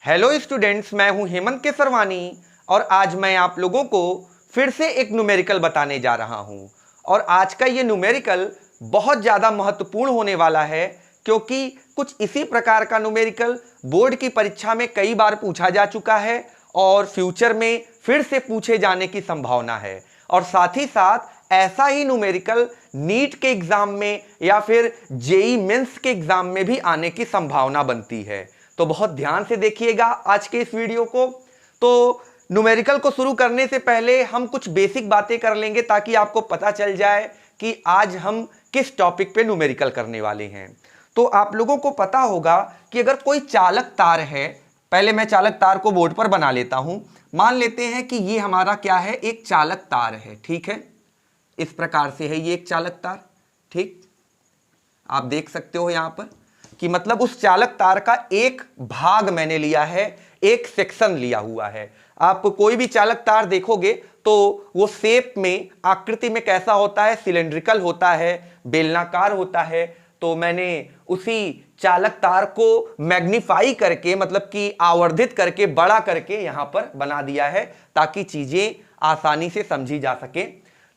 Hello students, मैं हूं हेमंत केसरवानी और आज मैं आप लोगों को फिर से एक न्यूमेरिकल बताने जा रहा हूं। और आज का ये न्यूमेरिकल बहुत ज़्यादा महत्वपूर्ण होने वाला है क्योंकि कुछ इसी प्रकार का न्यूमेरिकल बोर्ड की परीक्षा में कई बार पूछा जा चुका है और फ्यूचर में फिर से पूछे जाने की संभावना है। और साथ ही साथ ऐसा ही न्यूमेरिकल नीट के एग्जाम में या फिर जेई मेंस के एग्जाम में भी आने की संभावना बनती है। तो बहुत ध्यान से देखिएगा आज के इस वीडियो को। तो न्यूमेरिकल को शुरू करने से पहले हम कुछ बेसिक बातें कर लेंगे ताकि आपको पता चल जाए कि आज हम किस टॉपिक पे न्यूमेरिकल करने वाले हैं। तो आप लोगों को पता होगा कि अगर कोई चालक तार है, पहले मैं चालक तार को बोर्ड पर बना लेता हूं। मान लेते हैं कि ये हमारा क्या है, एक चालक तार है। ठीक है, इस प्रकार से है ये एक चालक तार। ठीक, आप देख सकते हो यहां पर कि मतलब उस चालक तार का एक भाग मैंने लिया है, एक सेक्शन लिया हुआ है। आप कोई भी चालक तार देखोगे तो वो शेप में, आकृति में कैसा होता है, सिलेंड्रिकल होता है, बेलनाकार होता है। तो मैंने उसी चालक तार को मैग्नीफाई करके, मतलब कि आवर्धित करके, बड़ा करके यहां पर बना दिया है ताकि चीजें आसानी से समझी जा सके।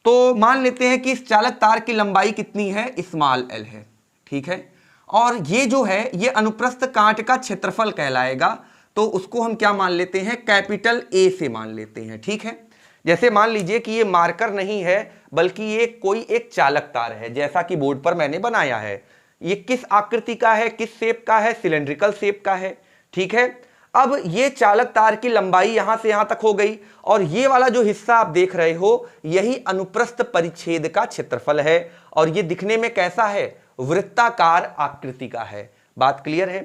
तो मान लेते हैं कि इस चालक तार की लंबाई कितनी है, स्मॉल एल है। ठीक है, और ये जो है ये अनुप्रस्थ कांट का क्षेत्रफल कहलाएगा। तो उसको हम क्या मान लेते हैं, कैपिटल ए से मान लेते हैं। ठीक है, जैसे मान लीजिए कि ये मार्कर नहीं है बल्कि ये कोई एक चालक तार है जैसा कि बोर्ड पर मैंने बनाया है। ये किस आकृति का है, किस शेप का है, सिलेंड्रिकल शेप का है। ठीक है, अब ये चालक तार की लंबाई यहां से यहां तक हो गई और ये वाला जो हिस्सा आप देख रहे हो यही अनुप्रस्थ परिच्छेद का क्षेत्रफल है और ये दिखने में कैसा है, वृत्ताकार आकृति का है। बात क्लियर है।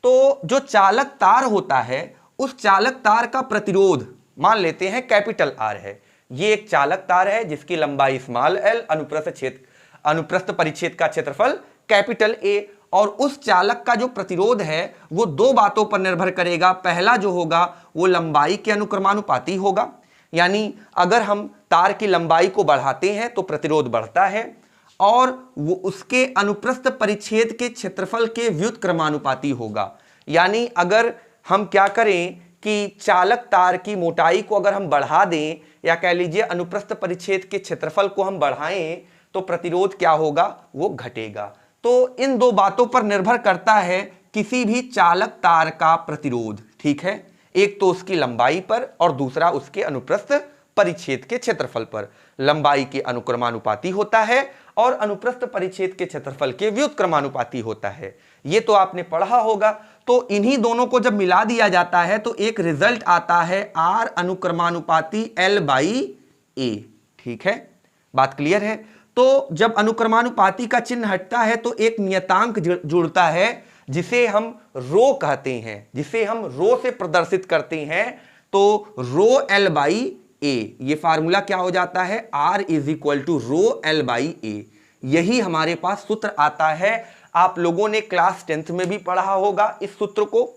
तो जो चालक तार होता है उस चालक तार का प्रतिरोध मान लेते हैं कैपिटल आर है। ये एक चालक तार है जिसकी लंबाई स्मॉल एल, अनुप्रस्थ परिच्छेद का क्षेत्रफल कैपिटल ए, और उस चालक का जो प्रतिरोध है वो दो बातों पर निर्भर करेगा। पहला जो होगा वो लंबाई के अनुक्रमानुपाती होगा, यानी अगर हम तार की लंबाई को बढ़ाते हैं तो प्रतिरोध बढ़ता है, और वो उसके अनुप्रस्थ परिच्छेद के क्षेत्रफल के व्युत्क्रमानुपाती होगा। यानी अगर हम क्या करें कि चालक तार की मोटाई को अगर हम बढ़ा दें या कह लीजिए अनुप्रस्थ परिच्छेद के क्षेत्रफल को हम बढ़ाएं तो प्रतिरोध क्या होगा, वो घटेगा। तो इन दो बातों पर निर्भर करता है किसी भी चालक तार का प्रतिरोध। ठीक है, एक तो उसकी लंबाई पर और दूसरा उसके अनुप्रस्थ परिच्छेद के क्षेत्रफल पर। लंबाई के अनुक्रमानुपाती होता है और अनुप्रस्थ परिच्छेद के क्षेत्रफल के व्युत्क्रमानुपाती होता है। ये तो आपने पढ़ा होगा। तो इन्हीं दोनों को जब मिला दिया जाता है तो एक रिजल्ट आता है आर अनुक्रमानुपाती एल बाई ए। ठीक है, बात क्लियर है। तो जब अनुक्रमानुपाती का चिन्ह हटता है तो एक नियतांक जुड़ता है जिसे हम रो कहते हैं, जिसे हम रो से प्रदर्शित करते हैं। तो रो एल बाई ए, ये फार्मूला क्या हो जाता है, R is equal to rho L by A. यही हमारे पास सूत्र आता है। आप लोगों ने क्लास 10th में भी पढ़ा होगा इस सूत्र को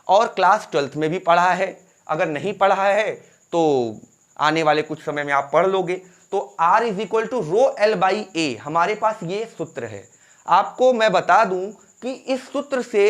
और क्लास 12th में भी पढ़ा है। अगर नहीं पढ़ा है तो आने वाले कुछ समय में आप पढ़ लोगे। तो R is equal to rho L by A, हमारे पास ये सूत्र है। आपको मैं बता दूं कि इस सूत्र से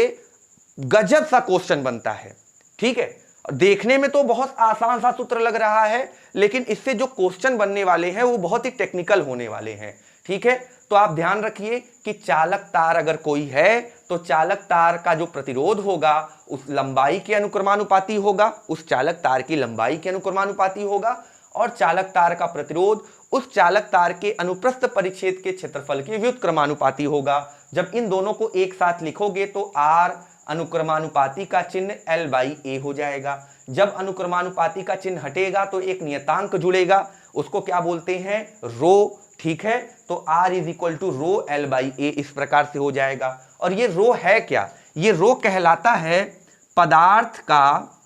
गजब सा क्वेश्चन बनता है। ठीक है, देखने में तो बहुत आसान सा सूत्र लग रहा है लेकिन इससे जो क्वेश्चन बनने वाले हैं वो बहुत ही टेक्निकल होने वाले हैं। ठीक है, तो आप ध्यान रखिए कि चालक तार अगर कोई है तो चालक तार का जो प्रतिरोध होगा उस लंबाई के अनुक्रमानुपाती होगा, उस चालक तार की लंबाई के अनुक्रमानुपाती होगा, और चालक तार का प्रतिरोध उस चालक तार के अनुप्रस्थ परिच्छेद के क्षेत्रफल के व्युत्क्रमानुपाती होगा। जब इन दोनों को एक साथ लिखोगे तो आर अनुक्रमानुपाती का चिन्ह एल बाई ए हो जाएगा। जब अनुक्रमानुपाती का चिन्ह हटेगा तो एक नियतांक जुड़ेगा, उसको क्या बोलते हैं, रो। ठीक है, तो R is equal to rho L by A इस प्रकार से हो जाएगा। और ये रो है क्या, ये रो कहलाता है पदार्थ का,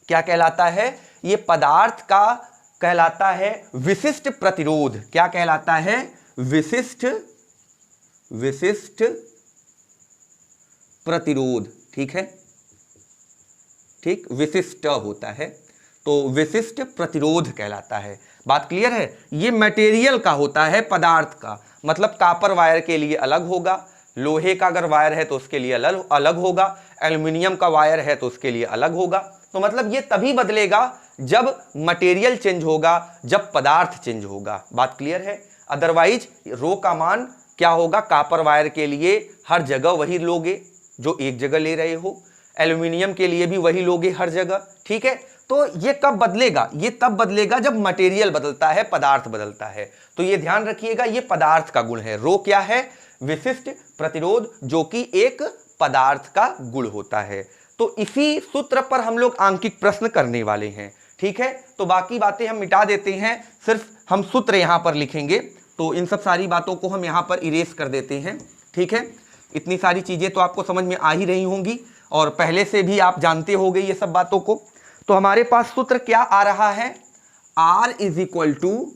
क्या कहलाता है, ये पदार्थ का कहलाता है विशिष्ट प्रतिरोध। क्या कहलाता है, विशिष्ट प्रतिरोध। ठीक है, ठीक, विशिष्ट होता है तो विशिष्ट प्रतिरोध कहलाता है। बात क्लियर है। ये मटेरियल का होता है, पदार्थ का, मतलब कॉपर वायर के लिए अलग होगा, लोहे का अगर वायर है तो उसके लिए अलग होगा, एल्युमिनियम का वायर है तो उसके लिए अलग होगा। तो मतलब ये तभी बदलेगा जब मटेरियल चेंज होगा, जब पदार्थ चेंज होगा। बात क्लियर है? अदरवाइज रो का मान क्या होगा, कॉपर वायर के लिए हर जगह वही लोगे जो एक जगह ले रहे हो, एल्युमिनियम के लिए भी वही लोगे हर जगह। ठीक है, तो ये कब बदलेगा? ये तब बदलेगा जब मटेरियल बदलता है, पदार्थ बदलता है। तो ये ध्यान रखिएगा, ये पदार्थ का गुण है। रो क्या है? विशिष्ट प्रतिरोध, जो कि एक पदार्थ का गुण होता है। तो इसी सूत्र पर हम लोग आंकिक प्रश्न करने वाले हैं। ठीक है, तो बाकी बातें हम मिटा देते हैं, सिर्फ हम सूत्र यहां पर लिखेंगे। तो इन सब सारी बातों को हम यहां पर इरेज कर देते हैं। ठीक है, इतनी सारी चीजें तो आपको समझ में आ ही रही होंगी और पहले से भी आप जानते होंगे ये सब बातों को। तो हमारे पास सूत्र क्या आ रहा है? R is equal to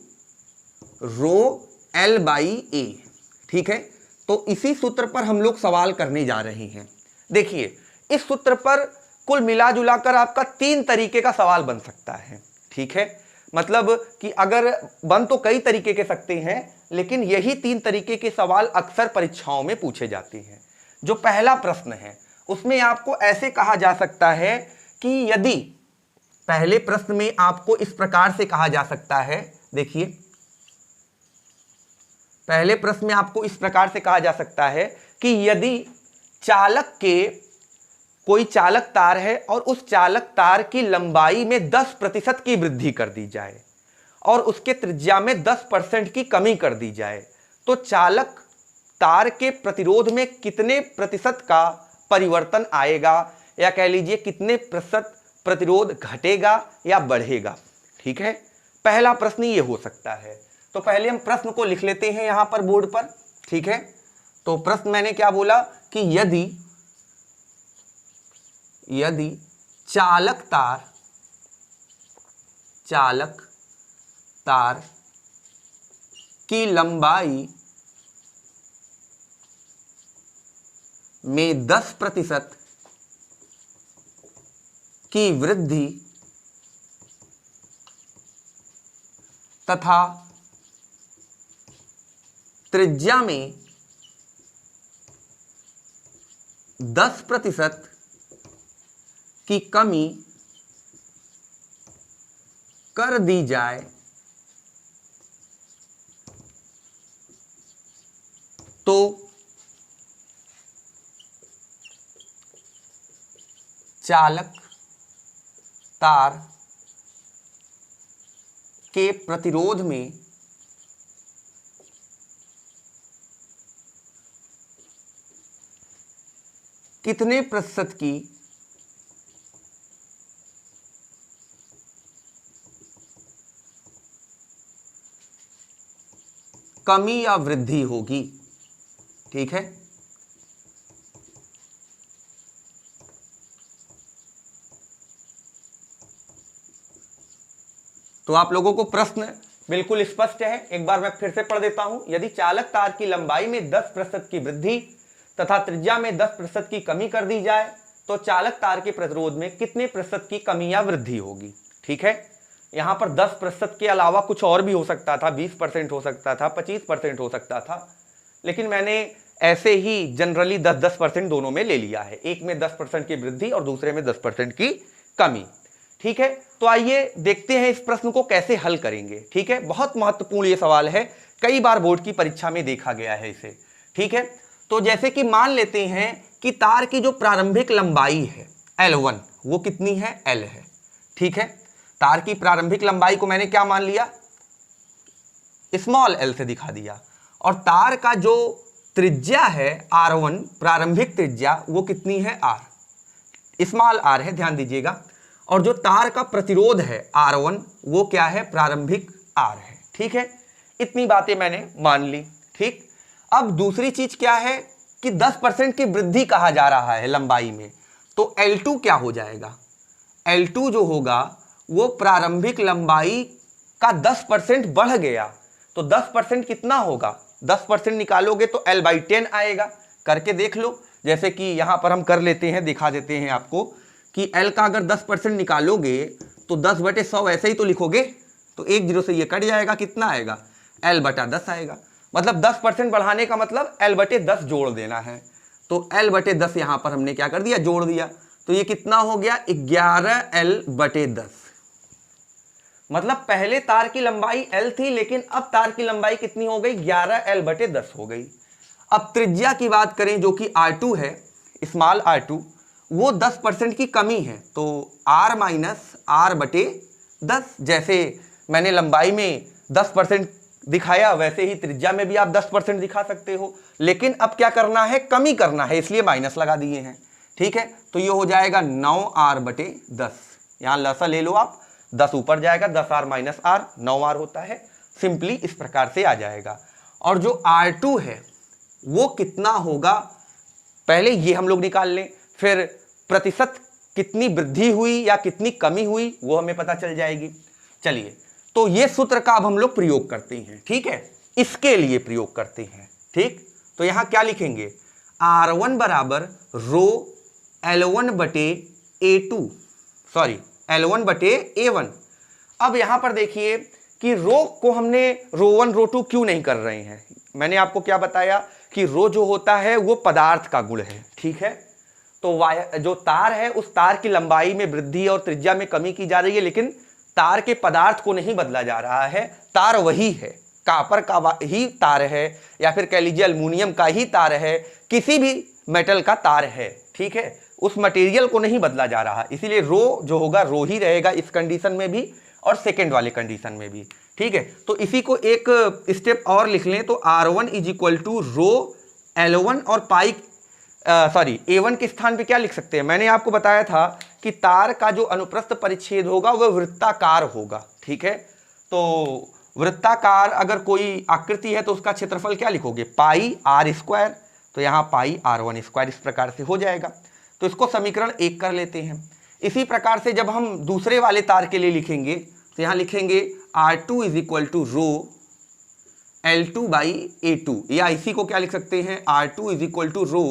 rho L by A. ठीक है, तो इसी सूत्र पर हम लोग सवाल करने जा रहे हैं। देखिए, इस सूत्र पर कुल मिला जुला कर आपका 3 तरीके का सवाल बन सकता है। ठीक है, मतलब कि अगर बन तो कई तरीके के सकते हैं, लेकिन यही 3 तरीके के सवाल अक्सर परीक्षाओं में पूछे जाते हैं। जो पहला प्रश्न है उसमें आपको ऐसे कहा जा सकता है कि यदि, पहले प्रश्न में आपको इस प्रकार से कहा जा सकता है, देखिए पहले प्रश्न में आपको इस प्रकार से कहा जा सकता है कि यदि चालक के कोई चालक तार है और उस चालक तार की लंबाई में 10% की वृद्धि कर दी जाए और उसके त्रिज्या में 10% की कमी कर दी जाए, तो चालक तार के प्रतिरोध में कितने प्रतिशत का परिवर्तन आएगा, या कह लीजिए कितने प्रतिशत प्रतिरोध घटेगा या बढ़ेगा। ठीक है, पहला प्रश्न ये हो सकता है। तो पहले हम प्रश्न को लिख लेते हैं यहां पर बोर्ड पर। ठीक है, तो प्रश्न मैंने क्या बोला कि यदि चालक तार की लंबाई में 10% की वृद्धि तथा त्रिज्या में 10% की कमी कर दी जाए, तो चालक तार के प्रतिरोध में कितने प्रतिशत की कमी या वृद्धि होगी। ठीक है, तो आप लोगों को प्रश्न बिल्कुल स्पष्ट है। एक बार मैं फिर से पढ़ देता हूं। यदि चालक तार की लंबाई में 10% की वृद्धि तथा त्रिज्या में 10% की कमी कर दी जाए, तो चालक तार के प्रतिरोध में कितने प्रतिशत की कमी या वृद्धि होगी। ठीक है, यहां पर 10% के अलावा कुछ और भी हो सकता था, 20% हो सकता था, 25% हो सकता था, लेकिन मैंने ऐसे ही जनरली 10-10% दोनों में ले लिया है। एक में 10% की वृद्धि और दूसरे में 10% की कमी। ठीक है, तो आइए देखते हैं इस प्रश्न को कैसे हल करेंगे। ठीक है, बहुत महत्वपूर्ण ये सवाल है, कई बार बोर्ड की परीक्षा में देखा गया है इसे। ठीक है, तो जैसे कि मान लेते हैं कि तार की जो प्रारंभिक लंबाई है L1 वो कितनी है? L है। ठीक है, तार की प्रारंभिक लंबाई को मैंने क्या मान लिया? स्मॉल l से दिखा दिया। और तार का जो त्रिज्या है R1, प्रारंभिक त्रिज्या, वो कितनी है? R, स्मॉल r है, ध्यान दीजिएगा। और जो तार का प्रतिरोध है R1 वो क्या है? प्रारंभिक R है। ठीक है, इतनी बातें मैंने मान ली। ठीक, अब दूसरी चीज क्या है कि 10% की वृद्धि कहा जा रहा है लंबाई में, तो L2 क्या हो जाएगा? L2 जो होगा वो प्रारंभिक लंबाई का 10% बढ़ गया, तो 10% कितना होगा? 10% निकालोगे तो L/10 आएगा। करके देख लो, जैसे कि यहां पर हम कर लेते हैं, दिखा देते हैं आपको कि L का अगर 10% निकालोगे तो 10/100 ऐसे ही तो लिखोगे, तो 1 0 से ये कट जाएगा, कितना आएगा? L/10 आएगा। मतलब 10% बढ़ाने का मतलब L/10 जोड़ देना है। तो L बटे 10 यहां पर हमने क्या कर दिया, जोड़ दिया। तो ये कितना हो गया, 11L बटे 10। मतलब पहले तार की लंबाई L थी, लेकिन अब तार की लंबाई कितनी हो गई, 11L बटे 10 हो गई। अब त्रिज्या की बात करें जो कि R2 है, स्मॉल R2, वो 10% की कमी है। तो R माइनस R बटे 10, जैसे मैंने लंबाई में 10% दिखाया वैसे ही त्रिज्या में भी आप 10% दिखा सकते हो, लेकिन अब क्या करना है, कमी करना है, इसलिए माइनस लगा दिए हैं। ठीक है, तो ये हो जाएगा 9R बटे 10। यहां लसा ले लो आप, 10 ऊपर जाएगा, 10R माइनस R 9R होता है। सिंपली इस प्रकार से आ जाएगा। और जो R2 है वो कितना होगा, पहले ये हम लोग निकाल लें, फिर प्रतिशत कितनी वृद्धि हुई या कितनी कमी हुई वो हमें पता चल जाएगी। चलिए, तो ये सूत्र का अब हम लोग प्रयोग करते हैं। ठीक है, इसके लिए प्रयोग करते हैं। ठीक, तो यहां क्या लिखेंगे, R1 बराबर रो L1 बटे A2, सॉरी L1 बटे A1। अब यहां पर देखिए कि रो को हमने रो1 रो2 क्यों नहीं कर रहे हैं। मैंने आपको क्या बताया कि रो जो होता है वो पदार्थ का गुण है। ठीक है, तो जो तार है उस तार की लंबाई में वृद्धि और त्रिज्या में कमी की जा रही है, लेकिन तार के पदार्थ को नहीं बदला जा रहा है। तार वही है, कॉपर का ही तार है, या फिर कह लीजिए एल्युमिनियम का ही तार है, किसी भी मेटल का तार है। ठीक है, उस मटेरियल को नहीं बदला जा रहा, इसीलिए रो जो होगा रो ही रहेगा इस कंडीशन में भी और सेकेंड वाले कंडीशन में भी। ठीक है, तो इसी को एक स्टेप और लिख लें, तो R1 is equal to rho L1 और पाई A1 के स्थान पे क्या लिख सकते हैं। मैंने आपको बताया था कि तार का जो अनुप्रस्थ परिच्छेद होगा वह वृत्ताकार होगा। ठीक है, तो वृत्ताकार अगर कोई आकृति है तो उसका क्षेत्रफल क्या लिखोगे, पाई R स्क्वायर। तो यहाँ पाई R1 स्क्वायर इस प्रकार से हो जाएगा। तो इसको समीकरण 1 कर लेते हैं। इसी प्रकार से जब हम दूसरे वाले तार के लिए लिखेंगे तो यहाँ लिखेंगे R2 is equal to rho L2 by A2, या इसी को क्या लिख सकते हैं, R2 is equal to rho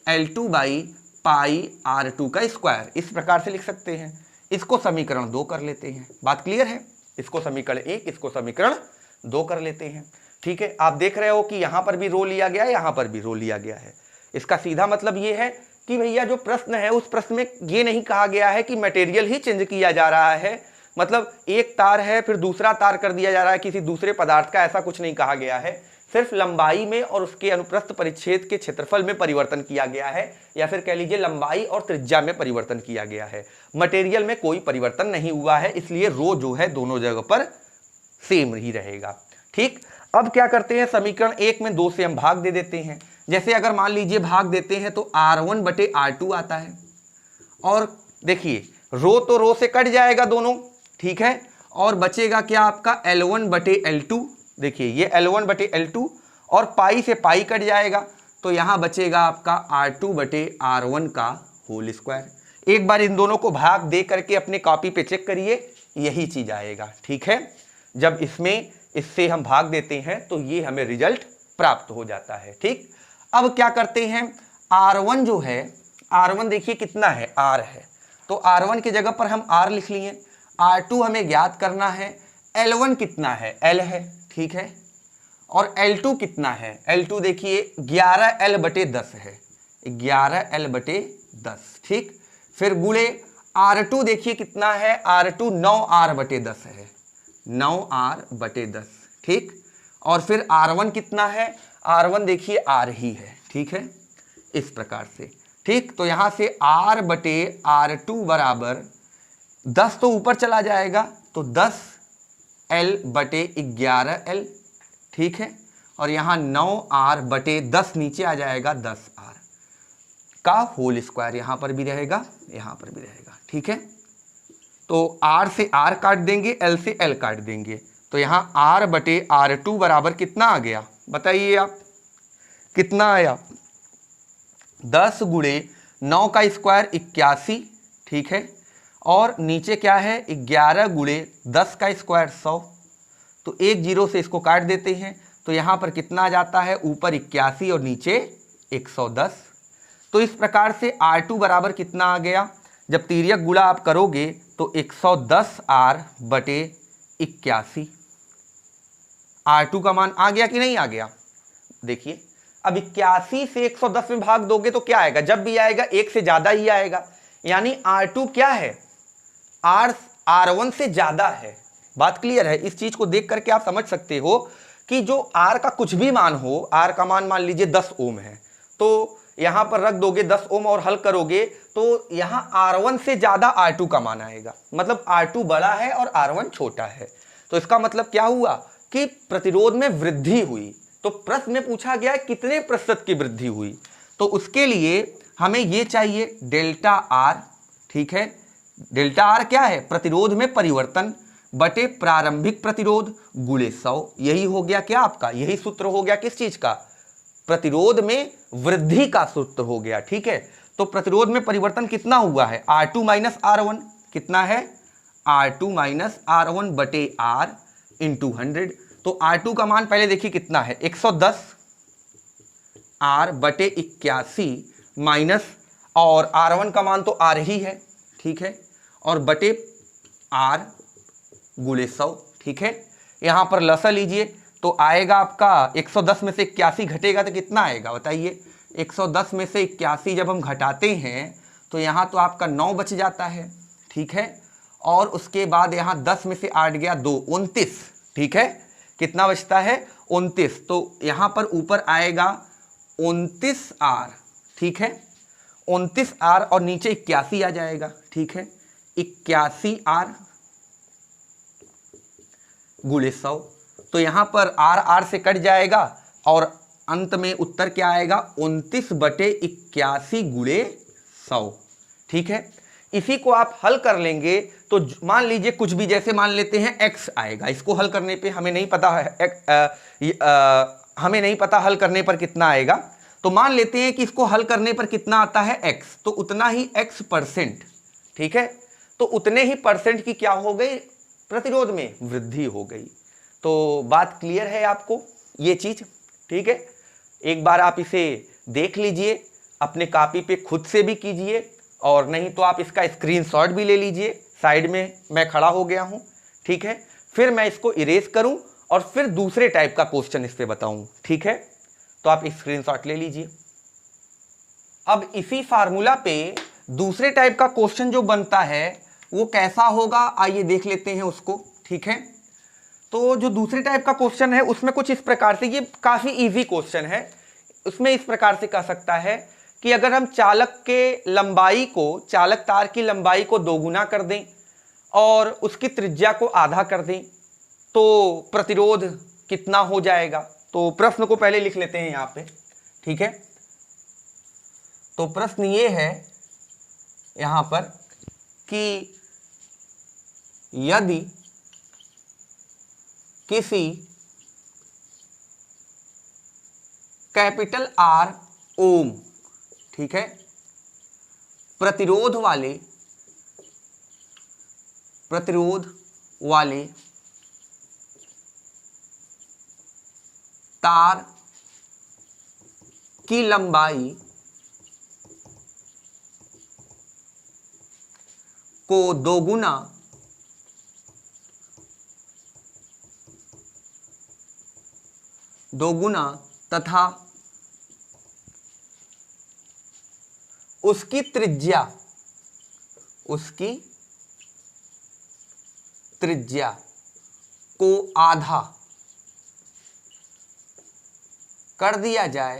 L2 by pi R2 का स्क्वायर, इस प्रकार से लिख सकते हैं। इसको समीकरण 2 कर लेते हैं। बात क्लियर है, इसको समीकरण 1, इसको समीकरण 2 कर लेते हैं। ठीक है, आप देख रहे हो कि यहां पर भी रो लिया गया है, यहां पर भी रो लिया गया है। इसका सीधा मतलब ये है कि भैया जो प्रश्न है उस प्रश्न में ये नहीं कहा गया है कि मटेरियल ही चेंज किया जा रहा है, मतलब एक तार है फिर दूसरा तार कर दिया जा रहा है किसी दूसरे पदार्थ का, ऐसा कुछ नहीं कहा गया है। सिर्फ लंबाई में और उसके अनुप्रस्थ परिच्छेद के क्षेत्रफल में परिवर्तन किया गया है, या फिर कह लीजिए लंबाई और त्रिज्या में परिवर्तन किया गया है। मटेरियल में कोई परिवर्तन नहीं हुआ है, इसलिए रो जो है दोनों जगह पर सेम ही रहेगा। ठीक, अब क्या करते हैं, समीकरण 1 में 2 से हम भाग दे देते हैं। जैसे अगर मान लीजिए भाग देते हैं तो R1 बटे R2 आता है, और देखिए रो तो रो से कट जाएगा दोनों। ठीक है, और बचेगा क्या आपका L1 बटे L2। देखिए ये L1 बटे L2 और पाई से पाई कट जाएगा, तो यहाँ बचेगा आपका R2 बटे R1 का होल स्क्वायर। एक बार इन दोनों को भाग दे करके अपने कॉपी पे चेक करिए, यही चीज आएगा। ठीक है, जब इससे हम भाग देते हैं तो ये हमें रिजल्ट प्राप्त हो जाता है। ठीक, अब क्या करते हैं, R1 जो है, R1 देखिए कितना है, R है, तो R1 की जगह पर हम R लिख लिए। R2 हमें ज्ञात करना है, L1 कितना है, L है। ठीक है, और L2 कितना है, L2 देखिए 11L बटे 10 है, 11L बटे 10। ठीक, फिर गुणे R2 देखिए कितना है, R2 9R बटे 10 है, 9R बटे 10। ठीक, और फिर R1 कितना है, R1 देखिए R ही है। ठीक है, इस प्रकार से। ठीक, तो यहां से R बटे R2 बराबर 10 तो ऊपर चला जाएगा, तो 10L बटे 11L। ठीक है, और यहाँ 9R बटे 10 नीचे आ जाएगा, 10R का होल स्क्वायर यहाँ पर भी रहेगा, यहाँ पर भी रहेगा। ठीक है, तो R से R काट देंगे, L से L काट देंगे, तो यहाँ R बटे R2 बराबर कितना आ गया, बताइए आप, कितना आया, 10 गुणे 9 का स्क्वायर 81। ठीक है, और नीचे क्या है, 11 गुणे 10 का स्क्वायर 100। तो एक जीरो से इसको काट देते हैं, तो यहाँ पर कितना आ जाता है, ऊपर 81 और नीचे 110। तो इस प्रकार से R2 बराबर कितना आ गया, जब तिर्यक गुणा आप करोगे तो 110R बटे 81। R2 का मान आ गया कि नहीं आ गया, देखिए अब 81 से 110 में भाग दोगे तो क्या आएगा, जब भी आएगा 1 से ज्यादा ही आएगा, यानी R2 क्या है, R1 से ज्यादा है। बात क्लियर है। इस चीज को देख करके आप समझ सकते हो कि जो R का कुछ भी मान हो, R का मान लीजिए 10 ओम है, तो यहां पर रख दोगे 10 ओम और हल करोगे तो यहां R1 से ज्यादा R2 का मान आएगा, मतलब R2 बड़ा है और R1 छोटा है। तो इसका मतलब क्या हुआ कि प्रतिरोध में वृद्धि हुई। तो प्रश्न में पूछा गया कितने प्रतिशत की वृद्धि हुई, तो उसके लिए हमें यह चाहिए डेल्टा आर। ठीक है, डेल्टा आर क्या है, प्रतिरोध में परिवर्तन बटे प्रारंभिक प्रतिरोध गुणे 100। यही हो गया क्या आपका, यही सूत्र हो गया किस चीज का, प्रतिरोध में वृद्धि का सूत्र हो गया। ठीक है, तो प्रतिरोध में परिवर्तन कितना हुआ है, R2 माइनस R1 कितना है, R2 माइनस R1 बटे R इंटू 100। तो R2 का मान पहले देखिए कितना है, 110 R बटे 81 माइनस, और R1 का मान तो R ही है, ठीक है, और बटे R गुणे 100। ठीक है, यहां पर लसा लीजिए तो आएगा आपका 110 में से 81 घटेगा तो कितना आएगा बताइए, 110 में से 81 जब हम घटाते हैं तो यहाँ तो आपका 9 बच जाता है। ठीक है, और उसके बाद यहाँ 10 में से 8 गया 2, 29। ठीक है, कितना बचता है 29, तो यहाँ पर ऊपर आएगा 29R। ठीक है, 29R और नीचे 81 आ जाएगा। ठीक है, 81R गुणे 100। तो यहां पर R से कट जाएगा और अंत में उत्तर क्या आएगा, 29 बटे 81 गुणे 100। ठीक है, इसी को आप हल कर लेंगे तो मान लीजिए कुछ भी, जैसे मान लेते हैं x आएगा, इसको हल करने पे हमें नहीं पता है, हमें नहीं पता हल करने पर कितना आएगा, तो मान लेते हैं कि इसको हल करने पर कितना आता है x, तो उतना ही x%। ठीक है, तो उतने ही परसेंट की क्या हो गई, प्रतिरोध में वृद्धि हो गई। तो बात क्लियर है आपको ये चीज। ठीक है, एक बार आप इसे देख लीजिए, अपने कॉपी पे खुद से भी कीजिए, और नहीं तो आप इसका स्क्रीनशॉट भी ले लीजिए, साइड में मैं खड़ा हो गया हूं। ठीक है, फिर मैं इसको इरेज करूं और फिर दूसरे टाइप का क्वेश्चन इस पे बताऊं। ठीक है, तो आप स्क्रीनशॉट ले लीजिए। अब इसी फार्मूला पे दूसरे टाइप का क्वेश्चन जो बनता है वो कैसा होगा, आइए देख लेते हैं उसको। ठीक है, तो जो दूसरे टाइप का क्वेश्चन है उसमें कुछ इस प्रकार से, ये काफी इजी क्वेश्चन है, उसमें इस प्रकार से कह सकता है कि अगर हम चालक के लंबाई को, चालक तार की लंबाई को दोगुना कर दें और उसकी त्रिज्या को आधा कर दें तो प्रतिरोध कितना हो जाएगा। तो प्रश्न को पहले लिख लेते हैं यहाँ पे। ठीक है, तो प्रश्न ये है यहाँ पर कि यदि किसी कैपिटल R ओम, ठीक है, प्रतिरोध वाले तार की लंबाई को दोगुना तथा उसकी त्रिज्या को आधा कर दिया जाए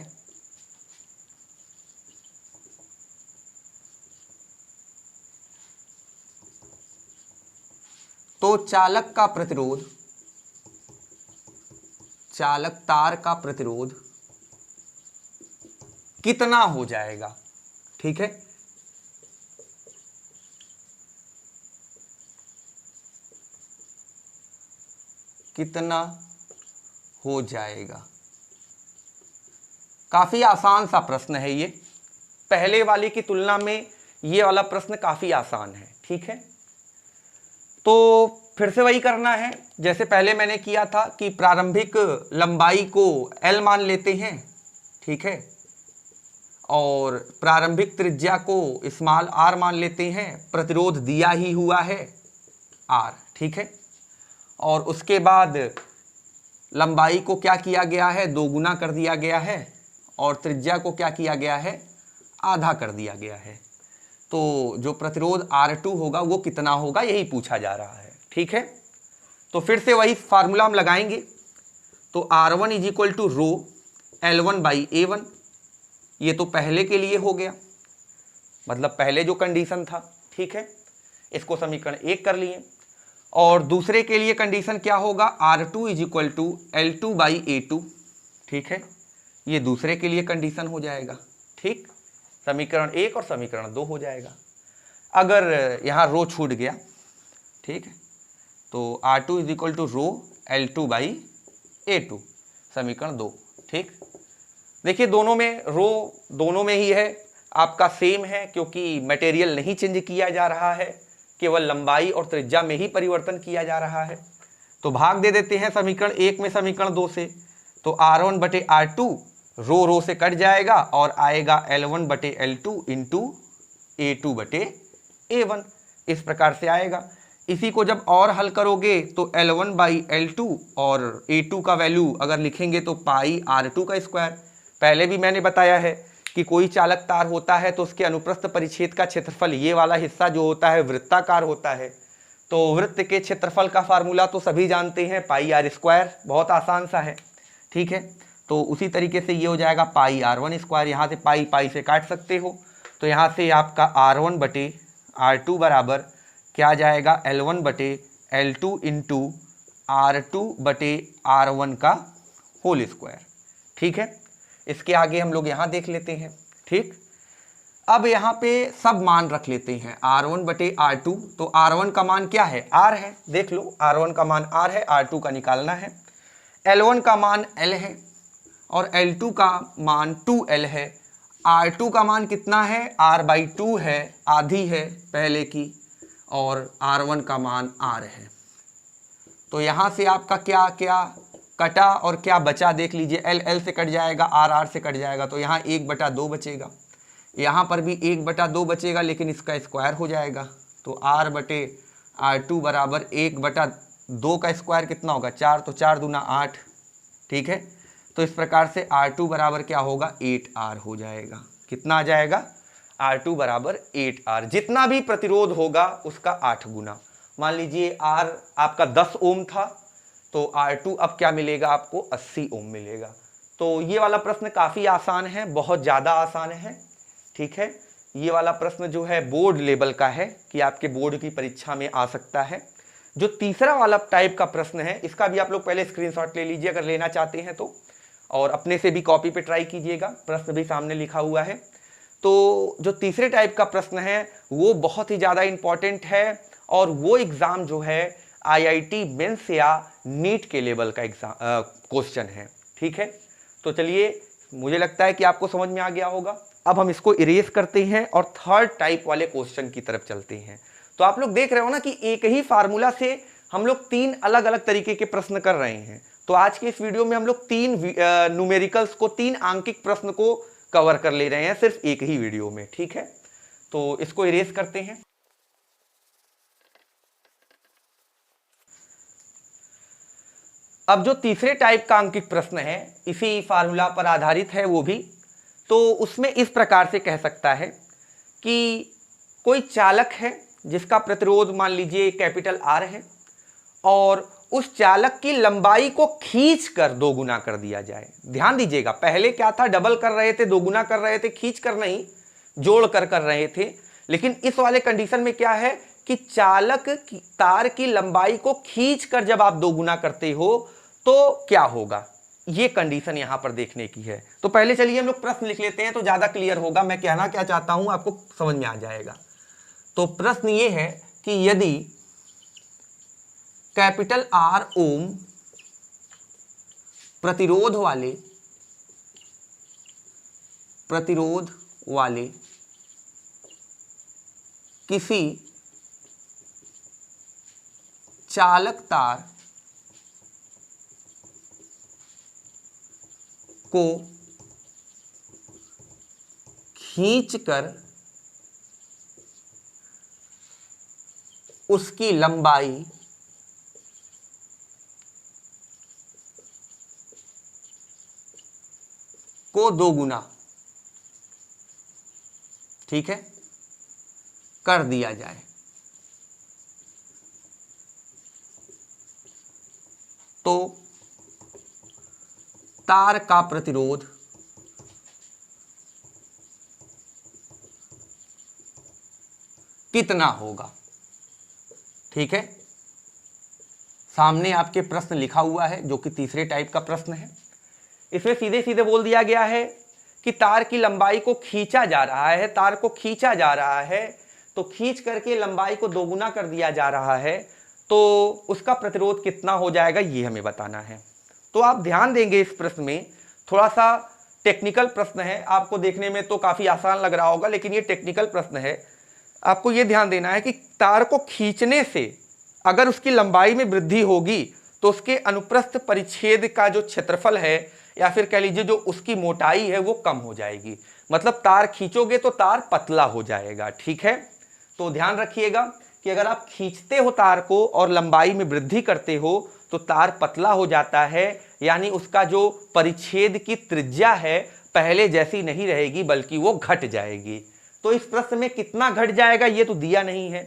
तो चालक तार का प्रतिरोध कितना हो जाएगा। ठीक है, कितना हो जाएगा। काफी आसान सा प्रश्न है ये, पहले वाले की तुलना में ये वाला प्रश्न काफी आसान है। ठीक है, तो फिर से वही करना है जैसे पहले मैंने किया था कि प्रारंभिक लंबाई को L मान लेते हैं। ठीक है, और प्रारंभिक त्रिज्या को स्मॉल r मान लेते हैं, प्रतिरोध दिया ही हुआ है R। ठीक है, और उसके बाद लंबाई को क्या किया गया है, दोगुना कर दिया गया है, और त्रिज्या को क्या किया गया है, आधा कर दिया गया है। तो जो प्रतिरोध R2 होगा वो कितना होगा, यही पूछा जा रहा है। ठीक है, तो फिर से वही फार्मूला हम लगाएंगे। तो R1 is equal to rho L1 by A1, ये तो पहले के लिए हो गया, मतलब पहले जो कंडीशन था। ठीक है, इसको समीकरण 1 कर लिए। और दूसरे के लिए कंडीशन क्या होगा, R2 is equal to L2 by A2। ठीक है, ये दूसरे के लिए कंडीशन हो जाएगा। ठीक, समीकरण 1 और समीकरण 2 हो जाएगा। अगर यहाँ रो छूट गया, ठीक है, तो R2 is equal to rho L2 by A2, समीकरण 2। ठीक, देखिए दोनों में रो दोनों में ही है, आपका सेम है, क्योंकि मटेरियल नहीं चेंज किया जा रहा है, केवल लंबाई और त्रिज्या में ही परिवर्तन किया जा रहा है। तो भाग दे देते हैं समीकरण 1 में समीकरण 2 से। तो R1 बटे R2 रो से कट जाएगा और आएगा L1 बटे L2 इंटू A2 बटे A1, इस प्रकार से आएगा। इसी को जब और हल करोगे तो L1 बाई L2 और A2 का वैल्यू अगर लिखेंगे तो पाई R2 का स्क्वायर। पहले भी मैंने बताया है कि कोई चालक तार होता है तो उसके अनुप्रस्थ परिच्छेद का क्षेत्रफल, ये वाला हिस्सा जो होता है वृत्ताकार होता है। तो वृत्त के क्षेत्रफल का फार्मूला तो सभी जानते हैं, पाई R स्क्वायर, बहुत आसान सा है। ठीक है, तो उसी तरीके से ये हो जाएगा पाई R1 स्क्वायर, यहाँ से पाई पाई से काट सकते हो। तो यहाँ से आपका R1 बटे R2 बराबर क्या जाएगा, L1 बटे L2 इंटू R2 बटे R1 का होल स्क्वायर। ठीक है, इसके आगे हम लोग यहाँ देख लेते हैं। ठीक, अब यहाँ पे सब मान रख लेते हैं, R1 बटे R2। तो R1 का मान क्या है, R है, देख लो R1 का मान R है, R2 का निकालना है। L1 का मान L है और L2 का मान 2L है। R2 का मान कितना है, R बाई 2 है, आधी है पहले की, और R1 का मान R है। तो यहाँ से आपका क्या क्या कटा और क्या बचा देख लीजिए, L L से कट जाएगा, R R से कट जाएगा, तो यहाँ 1/2 बचेगा। यहाँ पर भी 1/2 बचेगा, लेकिन इसका स्क्वायर हो जाएगा। तो R बटे R2 बराबर 1/2 का स्क्वायर कितना होगा, 4, तो 4 दूना 8। ठीक है, तो इस प्रकार से R2 बराबर क्या होगा, 8R हो जाएगा। कितना आ जाएगा, R2 बराबर 8R। जितना भी प्रतिरोध होगा उसका 8 गुना। मान लीजिए R आपका 10 ओम था, तो R2 अब क्या मिलेगा आपको, 80 ओम मिलेगा। तो ये वाला प्रश्न काफ़ी आसान है, बहुत ज़्यादा आसान है। ठीक है, ये वाला प्रश्न जो है बोर्ड लेवल का है कि आपके बोर्ड की परीक्षा में आ सकता है। जो तीसरा वाला टाइप का प्रश्न है, इसका भी आप लोग पहले स्क्रीनशॉट ले लीजिए अगर लेना चाहते हैं तो, और अपने से भी कॉपी पे ट्राई कीजिएगा, प्रश्न भी सामने लिखा हुआ है। तो जो तीसरे टाइप का प्रश्न है वो बहुत ही ज़्यादा इंपॉर्टेंट है, और वो एग्ज़ाम जो है IIT मेंस या नीट के लेवल का एग्जाम क्वेश्चन है। ठीक है, तो चलिए, मुझे लगता है कि आपको समझ में आ गया होगा। अब हम इसको इरेज करते हैं और थर्ड टाइप वाले क्वेश्चन की तरफ चलते हैं। तो आप लोग देख रहे हो ना कि एक ही फार्मूला से हम लोग 3 अलग अलग तरीके के प्रश्न कर रहे हैं। तो आज के इस वीडियो में हम लोग 3 न्यूमेरिकल्स को, 3 आंकिक प्रश्न को कवर कर ले रहे हैं सिर्फ एक ही वीडियो में। ठीक है, तो इसको इरेज करते हैं। अब जो तीसरे टाइप का अंकित प्रश्न है, इसी फार्मूला पर आधारित है वो भी। तो उसमें इस प्रकार से कह सकता है कि कोई चालक है जिसका प्रतिरोध मान लीजिए कैपिटल R है, और उस चालक की लंबाई को खींच कर 2 गुना कर दिया जाए। ध्यान दीजिएगा, पहले क्या था, डबल कर रहे थे, 2 गुना कर रहे थे, खींच कर नहीं, जोड़ कर रहे थे। लेकिन इस वाले कंडीशन में क्या है कि चालक की तार की लंबाई को खींच कर जब आप 2 गुना करते हो तो क्या होगा, ये कंडीशन यहां पर देखने की है। तो पहले चलिए हम लोग प्रश्न लिख लेते हैं तो ज्यादा क्लियर होगा, मैं कहना क्या चाहता हूं आपको समझ में आ जाएगा। तो प्रश्न ये है कि यदि कैपिटल R ओम प्रतिरोध वाले किसी चालक तार को खींचकर उसकी लंबाई को 2 गुना, ठीक है, कर दिया जाए तो तार का प्रतिरोध कितना होगा। ठीक है, सामने आपके प्रश्न लिखा हुआ है जो कि तीसरे टाइप का प्रश्न है। इसमें सीधे सीधे बोल दिया गया है कि तार की लंबाई को खींचा जा रहा है, तार को खींचा जा रहा है, तो खींच करके लंबाई को 2 गुना कर दिया जा रहा है, तो उसका प्रतिरोध कितना हो जाएगा ये हमें बताना है। तो आप ध्यान देंगे इस प्रश्न में, थोड़ा सा टेक्निकल प्रश्न है, आपको देखने में तो काफ़ी आसान लग रहा होगा लेकिन ये टेक्निकल प्रश्न है। आपको ये ध्यान देना है कि तार को खींचने से अगर उसकी लंबाई में वृद्धि होगी तो उसके अनुप्रस्थ परिच्छेद का जो क्षेत्रफल है या फिर कह लीजिए जो उसकी मोटाई है वो कम हो जाएगी। मतलब तार खींचोगे तो तार पतला हो जाएगा। ठीक है, तो ध्यान रखिएगा कि अगर आप खींचते हो तार को और लंबाई में वृद्धि करते हो तो तार पतला हो जाता है, यानी उसका जो परिच्छेद की त्रिज्या है पहले जैसी नहीं रहेगी बल्कि वो घट जाएगी। तो इस प्रश्न में कितना घट जाएगा ये तो दिया नहीं है,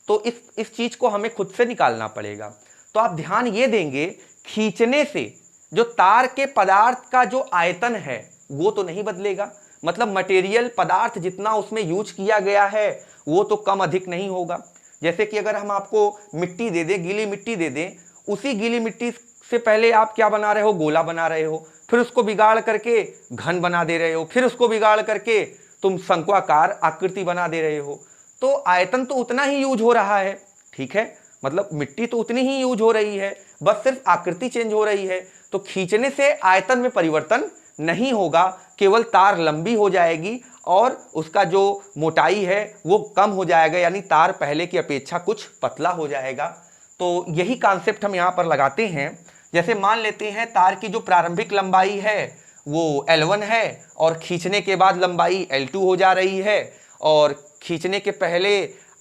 तो इस चीज को हमें खुद से निकालना पड़ेगा। तो आप ध्यान ये देंगे, खींचने से जो तार के पदार्थ का जो आयतन है वो तो नहीं बदलेगा, मतलब मटेरियल पदार्थ जितना उसमें यूज किया गया है वो तो कम अधिक नहीं होगा। जैसे कि अगर हम आपको मिट्टी दे दें, गीली मिट्टी दे दें, उसी गीली मिट्टी से पहले आप क्या बना रहे हो, गोला बना रहे हो, फिर उसको बिगाड़ करके घन बना दे रहे हो, फिर उसको बिगाड़ करके तुम शंक्वाकार आकृति बना दे रहे हो, तो आयतन तो उतना ही यूज हो रहा है। ठीक है, मतलब मिट्टी तो उतनी ही यूज हो रही है, बस सिर्फ आकृति चेंज हो रही है। तो खींचने से आयतन में परिवर्तन नहीं होगा, केवल तार लंबी हो जाएगी और उसका जो मोटाई है वो कम हो जाएगा, यानी तार पहले की अपेक्षा कुछ पतला हो जाएगा। तो यही कॉन्सेप्ट हम यहाँ पर लगाते हैं। जैसे मान लेते हैं तार की जो प्रारंभिक लंबाई है वो L1 है और खींचने के बाद लंबाई L2 हो जा रही है, और खींचने के पहले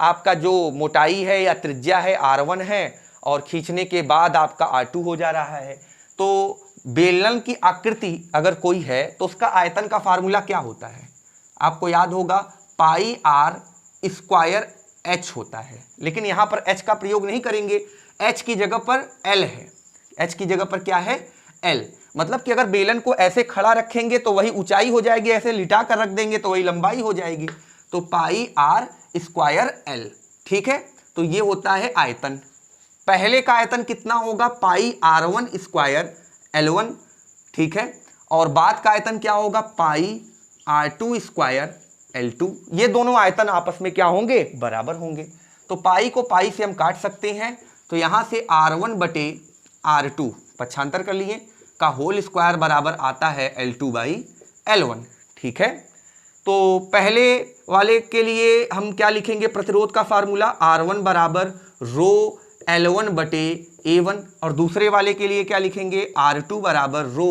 आपका जो मोटाई है या त्रिज्या है R1 है और खींचने के बाद आपका R2 हो जा रहा है। तो बेलन की आकृति अगर कोई है तो उसका आयतन का फार्मूला क्या होता है, आपको याद होगा, पाई आर स्क्वायर एच होता है। लेकिन यहाँ पर एच का प्रयोग नहीं करेंगे, एच की जगह पर एल है, एच की जगह पर क्या है, एल। मतलब कि अगर बेलन को ऐसे खड़ा रखेंगे तो वही ऊंचाई हो जाएगी, ऐसे लिटा कर रख देंगे तो वही लंबाई हो जाएगी। तो पाई आर स्क्वायर एल। ठीक है, तो ये होता है आयतन। पहले का आयतन कितना होगा, पाई R1 स्क्वायर L1। ठीक है, और बाद का आयतन क्या होगा, पाई R2 स्क्वायर L2। ये दोनों आयतन आपस में क्या होंगे, बराबर होंगे। तो पाई को पाई से हम काट सकते हैं, तो यहां से R1 बटे R2 पक्षांतर कर लिए का होल स्क्वायर बराबर आता है L2 बाई L1। ठीक है, तो पहले वाले के लिए हम क्या लिखेंगे, प्रतिरोध का फार्मूला R1 बराबर रो L1 बटे A1, और दूसरे वाले के लिए क्या लिखेंगे, R2 बराबर रो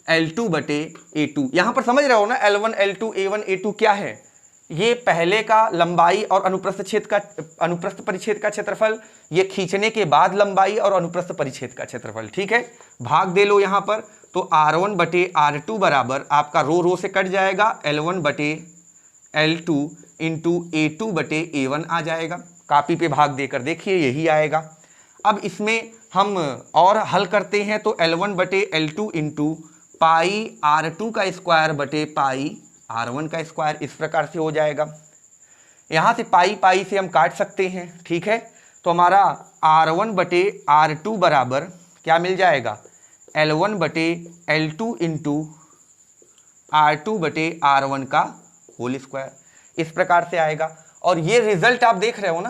L2 बटे A2। यहां पर समझ रहे हो ना, L1 L2 A1 A2 क्या है, ये पहले का लंबाई और अनुप्रस्थ परिच्छेद का क्षेत्रफल, ये खींचने के बाद लंबाई और अनुप्रस्थ परिच्छेद का क्षेत्रफल। ठीक है, भाग दे लो यहां पर, तो R1 बटे R2 बराबर आपका रो से कट जाएगा, L1 बटे L2 इंटू A2 बटे A1 आ जाएगा। कॉपी पे भाग देकर देखिए यही आएगा। अब इसमें हम और हल करते हैं, तो L1 बटे L2 इंटू पाई R2 का स्क्वायर बटे पाई R1 का स्क्वायर, इस प्रकार से हो जाएगा। यहाँ से पाई पाई से हम काट सकते हैं। ठीक है, तो हमारा R1 बटे R2 बराबर क्या मिल जाएगा, L1 बटे L2 इंटू R2 बटे R1 का होल स्क्वायर, इस प्रकार से आएगा। और ये रिजल्ट आप देख रहे हो ना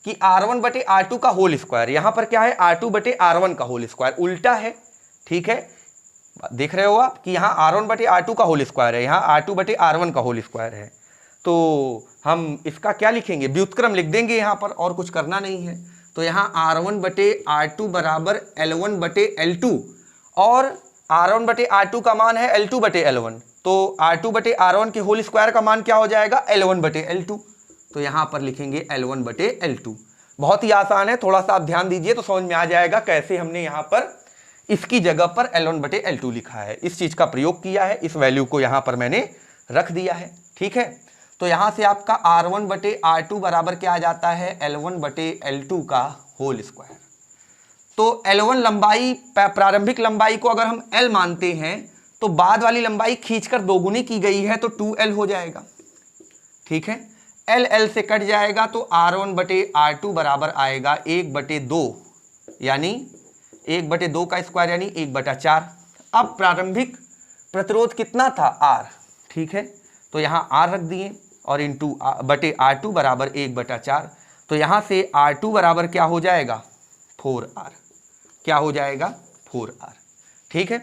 कि R1 बटे R2 का होल स्क्वायर, यहाँ पर क्या है, R2 बटे R1 का होल स्क्वायर, उल्टा है। ठीक है, देख रहे हो आप कि यहाँ R1 बटे R2 का होल स्क्वायर है, यहाँ R2 बटे R1 का होल स्क्वायर है। तो हम इसका क्या लिखेंगे, व्युत्क्रम लिख देंगे यहाँ पर, और कुछ करना नहीं है। तो यहाँ R1 बटे R2 बराबर L1 बटे L2, और R1 बटे R2 का मान है L2 बटे L1, तो R2 बटे R1 के होल स्क्वायर का मान क्या हो जाएगा, L1 बटे L2। तो यहाँ पर लिखेंगे L1 बटे L2। बहुत ही आसान है, थोड़ा सा आप ध्यान दीजिए तो समझ में आ जाएगा कैसे हमने यहाँ पर इसकी जगह पर L1/L2 लिखा है, इस चीज का प्रयोग किया है, इस वैल्यू को यहां पर मैंने रख दिया है। ठीक है, तो यहां से आपका R1/R2 बराबर क्या आ जाता है, L1/L2 का होल स्क्वायर। तो L1 लंबाई, प्रारंभिक लंबाई को अगर हम L मानते हैं तो बाद वाली लंबाई खींचकर दोगुनी की गई है तो 2L हो जाएगा। ठीक है, L से कट जाएगा तो R1/R2 बराबर आएगा 1/2, यानी 1/2 का स्क्वायर यानी 1/4। अब प्रारंभिक प्रतिरोध कितना था, R। ठीक है, तो यहाँ R रख दिए और इंटू R2 बराबर 1/4। तो यहाँ से R2 बराबर क्या हो जाएगा, 4R। क्या हो जाएगा, 4R। ठीक है,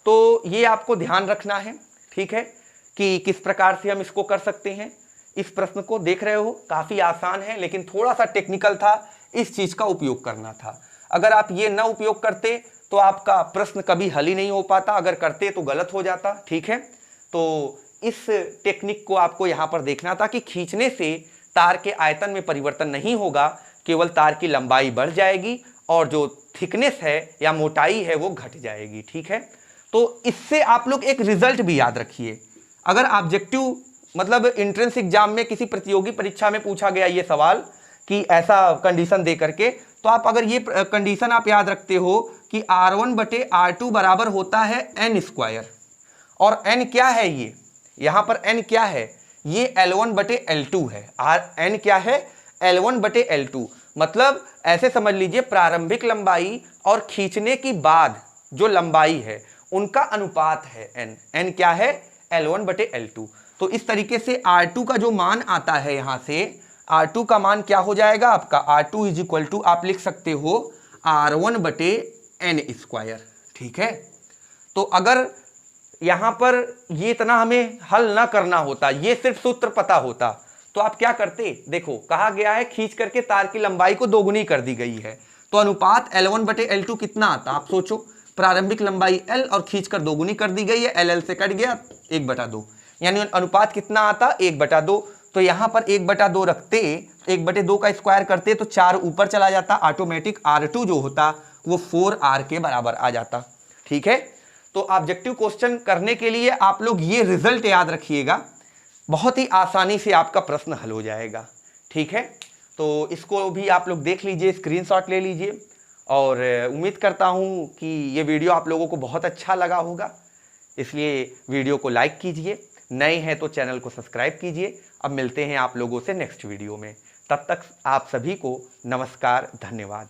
तो ये आपको ध्यान रखना है। ठीक है, कि किस प्रकार से हम इसको कर सकते हैं। इस प्रश्न को देख रहे हो, काफ़ी आसान है लेकिन थोड़ा सा टेक्निकल था, इस चीज़ का उपयोग करना था। अगर आप ये ना उपयोग करते तो आपका प्रश्न कभी हल ही नहीं हो पाता, अगर करते तो गलत हो जाता। ठीक है, तो इस टेक्निक को आपको यहाँ पर देखना था कि खींचने से तार के आयतन में परिवर्तन नहीं होगा, केवल तार की लंबाई बढ़ जाएगी और जो थिकनेस है या मोटाई है वो घट जाएगी। ठीक है, तो इससे आप लोग एक रिजल्ट भी याद रखिए। अगर ऑब्जेक्टिव मतलब एंट्रेंस एग्जाम में किसी प्रतियोगी परीक्षा में पूछा गया ये सवाल कि ऐसा कंडीशन दे करके, तो आप अगर ये कंडीशन आप याद रखते हो कि R1/R2 बराबर होता है n², और n क्या है, ये यहाँ पर n क्या है, ये L1/L2 है। n क्या है, L1/L2। मतलब ऐसे समझ लीजिए प्रारंभिक लंबाई और खींचने की बाद जो लंबाई है उनका अनुपात है n। n क्या है, L1/L2। तो इस तरीके से R2 का जो मान आता है, यहाँ से R2 का मान क्या हो जाएगा आपका, R2 = आप लिख सकते हो R1/n²। ठीक है, तो अगर यहाँ पर ये इतना हमें हल ना करना होता, ये सिर्फ सूत्र पता होता, तो आप क्या करते। देखो कहा गया है खींच करके तार की लंबाई को दोगुनी कर दी गई है, तो अनुपात L1/L2 कितना आता, आप सोचो। प्रारंभिक लंबाई L और खींचकर दोगुनी कर दी गई है, L से कट गया 1/2, यानी अनुपात कितना आता, 1/2। तो यहाँ पर 1/2 रखते, 1/2 का स्क्वायर करते तो 4 ऊपर चला जाता, ऑटोमेटिक R2 जो होता वो 4R के बराबर आ जाता। ठीक है, तो ऑब्जेक्टिव क्वेश्चन करने के लिए आप लोग ये रिजल्ट याद रखिएगा, बहुत ही आसानी से आपका प्रश्न हल हो जाएगा। ठीक है, तो इसको भी आप लोग देख लीजिए, स्क्रीनशॉट ले लीजिए, और उम्मीद करता हूँ कि ये वीडियो आप लोगों को बहुत अच्छा लगा होगा, इसलिए वीडियो को लाइक कीजिए, नए हैं तो चैनल को सब्सक्राइब कीजिए। अब मिलते हैं आप लोगों से नेक्स्ट वीडियो में, तब तक आप सभी को नमस्कार, धन्यवाद।